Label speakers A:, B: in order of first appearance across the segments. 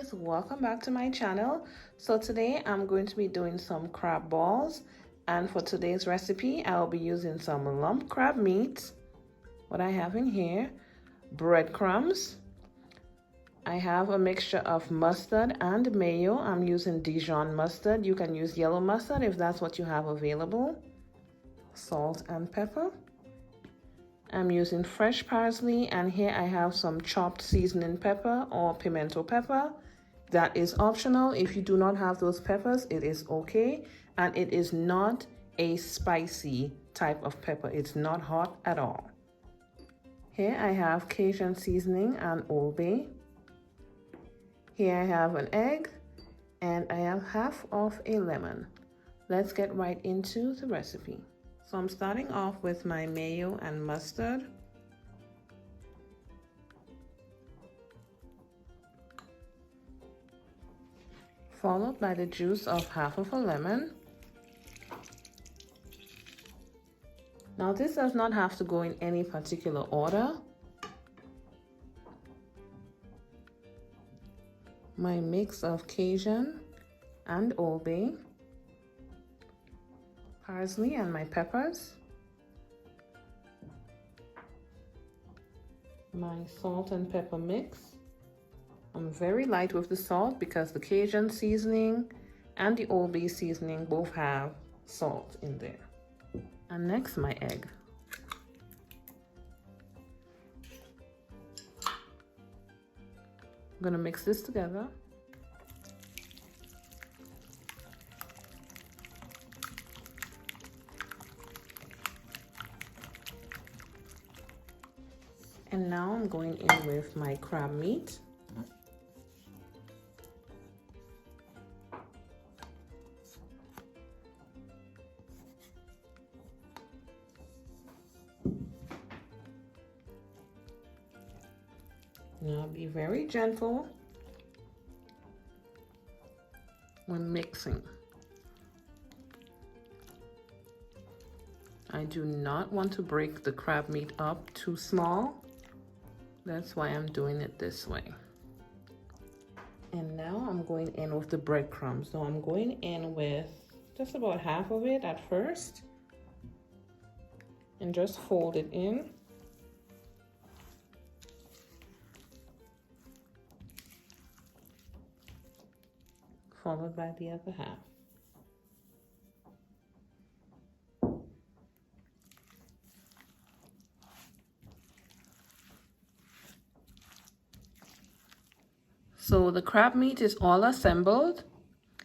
A: guys, welcome back to my channel. So today I'm going to be doing some crab balls, and for today's recipe I'll be using some lump crab meat. What I have in here: breadcrumbs. I have a mixture of mustard and mayo. I'm using Dijon mustard. You can use yellow mustard if that's what you have available. Salt and pepper. I'm using fresh parsley, and here I have some chopped seasoning pepper or pimento pepper. That is optional. If you do not have those peppers, it is okay, and it is not a spicy type of pepper. It's not hot at all. Here I have Cajun seasoning and Old Bay. Here I have an egg, and I have half of a lemon. Let's get right into the recipe. So I'm starting off with my mayo and mustard. Followed by the juice of half of a lemon. Now this does not have to go in any particular order. My mix of Cajun and Old Bay. Parsley and my peppers, my salt and pepper mix. I'm very light with the salt because the Cajun seasoning and the Old Bay seasoning both have salt in there. And next, my egg. I'm gonna mix this together. And now I'm going in with my crab meat. Now be very gentle when mixing. I do not want to break the crab meat up too small. That's why I'm doing it this way. And now I'm going in with the breadcrumbs. So I'm going in with just about half of it at first. And just fold it in. Followed by the other half. So the crab meat is all assembled.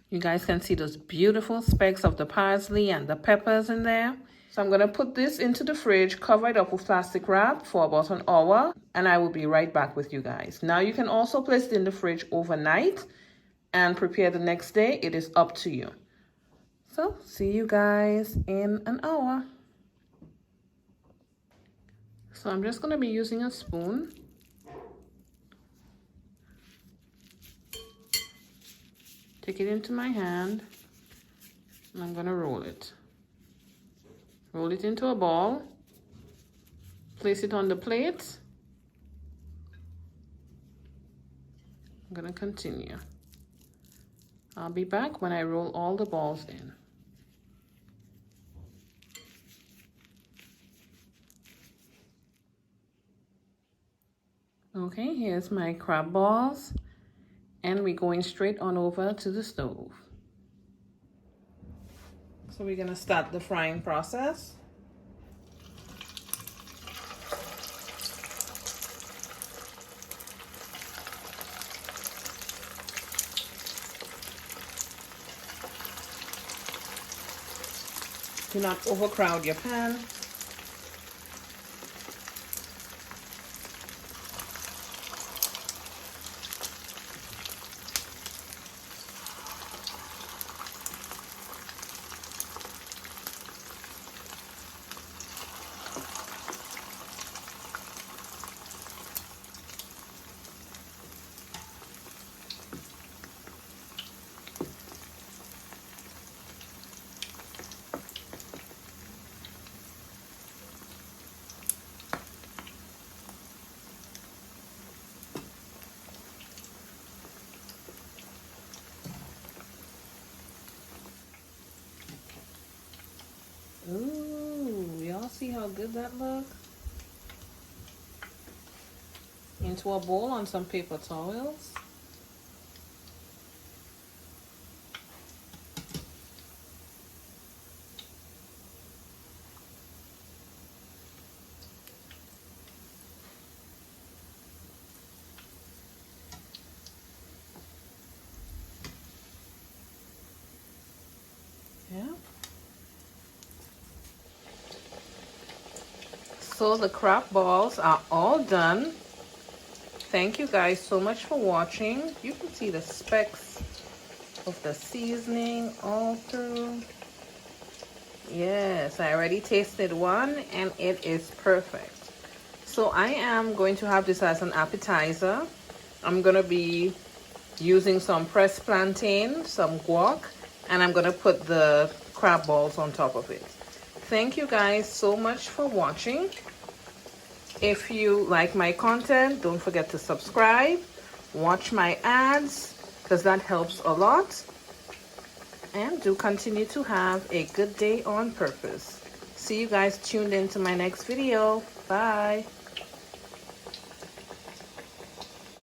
A: You guys can see those beautiful specks of the parsley and the peppers in there. So I'm gonna put this into the fridge, cover it up with plastic wrap for about an hour, and I will be right back with you guys. Now you can also place it in the fridge overnight and prepare the next day. It is up to you. So see you guys in an hour. So I'm just gonna be using a spoon. Take it into my hand, and I'm gonna roll it. Roll it into a ball. Place it on the plate. I'm gonna continue. I'll be back when I roll all the balls in. Okay, here's my crab balls. And we're going straight on over to the stove. So we're gonna start the frying process. Do not overcrowd your pan. see how good that looks? Into a bowl on some paper towels. Yeah. So the crab balls are all done. Thank you guys so much for watching. You can see the specks of the seasoning all through. Yes, I already tasted one and it is perfect. So I am going to have this as an appetizer. I'm going to be using some pressed plantain, some guac, and I'm going to put the crab balls on top of it. Thank you guys so much for watching. If you like my content, don't forget to subscribe, watch my ads, because that helps a lot. And do continue to have a good day on purpose. See you guys tuned into my next video. Bye.